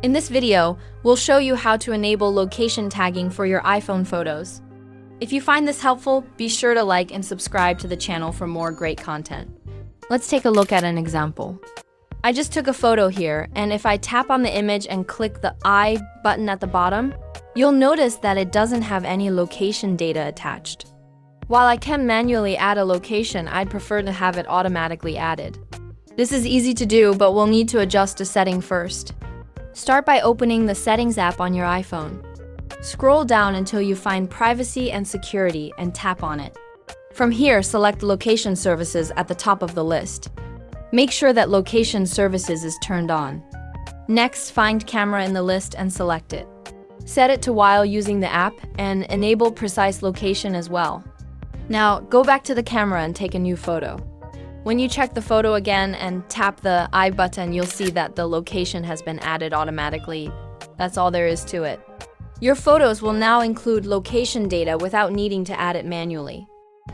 In this video, we'll show you how to enable location tagging for your iPhone photos. If you find this helpful, be sure to like and subscribe to the channel for more great content. Let's take a look at an example. I just took a photo here, and if I tap on the image and click the I button at the bottom, you'll notice that it doesn't have any location data attached. While I can manually add a location, I'd prefer to have it automatically added. This is easy to do, but we'll need to adjust a setting first. Start by opening the Settings app on your iPhone. Scroll down until you find Privacy and Security and tap on it. From here, select Location Services at the top of the list. Make sure that Location Services is turned on. Next, find Camera in the list and select it. Set it to while using the app and enable Precise Location as well. Now, go back to the camera and take a new photo. When you check the photo again and tap the I button, you'll see that the location has been added automatically. That's all there is to it. Your photos will now include location data without needing to add it manually.